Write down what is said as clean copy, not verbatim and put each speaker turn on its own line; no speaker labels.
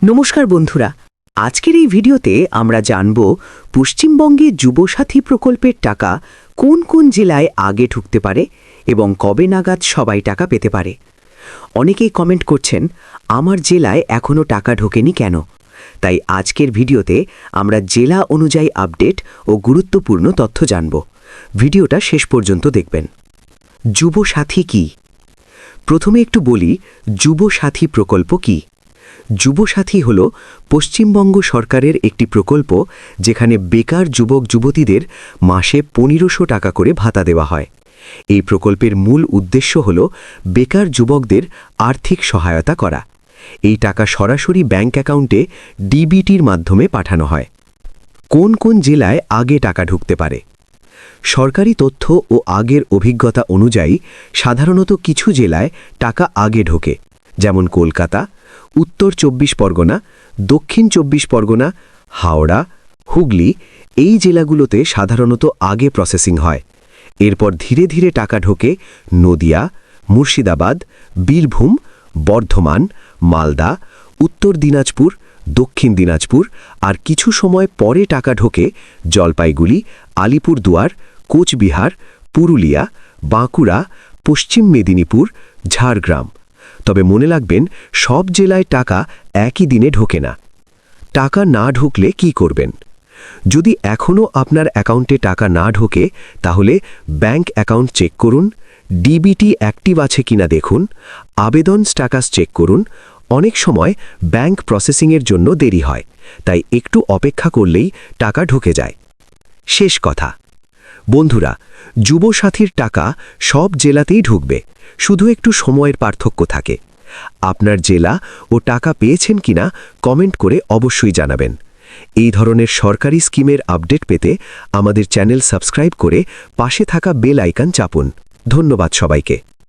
নমস্কার বন্ধুরা, আজকের এই ভিডিওতে আমরা জানব পশ্চিমবঙ্গে যুবসাথী প্রকল্পের টাকা কোন কোন জেলায় আগে ঢুকতে পারে এবং কবে নাগাদ সবাই টাকা পেতে পারে। অনেকেই কমেন্ট করছেন আমার জেলায় এখনও টাকা ঢোকেনি কেন। তাই আজকের ভিডিওতে আমরা জেলা অনুযায়ী আপডেট ও গুরুত্বপূর্ণ তথ্য জানব। ভিডিওটা শেষ পর্যন্ত দেখবেন। যুবসাথী কি? প্রথমে একটু বলি যুবসাথী প্রকল্প কি। যুবসাথী হল পশ্চিমবঙ্গ সরকারের একটি প্রকল্প যেখানে বেকার যুবক যুবতীদের মাসে ১৫০০ টাকা করে ভাতা দেওয়া হয়। এই প্রকল্পের মূল উদ্দেশ্য হল বেকার যুবকদের আর্থিক সহায়তা করা। এই টাকা সরাসরি ব্যাংক অ্যাকাউন্টে ডিবিটির মাধ্যমে পাঠানো হয়। কোন কোন জেলায় আগে টাকা ঢুকতে পারে? সরকারি তথ্য ও আগের অভিজ্ঞতা অনুযায়ী সাধারণত কিছু জেলায় টাকা আগে ঢোকে, যেমন কলকাতা, উত্তর ২৪ পরগনা, দক্ষিণ ২৪ পরগনা, হাওড়া, হুগলি। এই জেলাগুলোতে সাধারণত আগে প্রসেসিং হয়। এরপর ধীরে ধীরে টাকা ঢোকে নদিয়া, মুর্শিদাবাদ, বীরভূম, বর্ধমান, মালদা, উত্তর দিনাজপুর, দক্ষিণ দিনাজপুর, আর কিছু সময় পরে টাকা ঢোকে জলপাইগুড়ি, আলিপুরদুয়ার, কোচবিহার, পুরুলিয়া, বাঁকুড়া, পশ্চিম মেদিনীপুর, ঝাড়গ্রাম। তবে মনে রাখবেন, সব জেলায় টাকা একই দিনে ঢোকে না। টাকা না ঢুকলে কি করবেন? যদি এখনও আপনার অ্যাকাউন্টে টাকা না ঢোকে, তাহলে ব্যাংক অ্যাকাউন্ট চেক করুন, ডিবিটি অ্যাক্টিভ আছে কিনা দেখুন, আবেদন স্ট্যাটাস চেক করুন। অনেক সময় ব্যাংক প্রসেসিংয়ের জন্য দেরি হয়, তাই একটু অপেক্ষা করলেই টাকা ঢুকে যায়। শেষ কথা বন্ধুরা, যুবসাথীর টাকা সব জেলাতেই ঢুকবে, শুধু একটু সময়ের পার্থক্য থাকে। আপনার জেলা ও টাকা পেয়েছেন কিনা কমেন্ট করে অবশ্যই জানাবেন। এই ধরনের সরকারি স্কিমের আপডেট পেতে আমাদের চ্যানেল সাবস্ক্রাইব করে পাশে থাকা বেল আইকন চাপুন। ধন্যবাদ সবাইকে।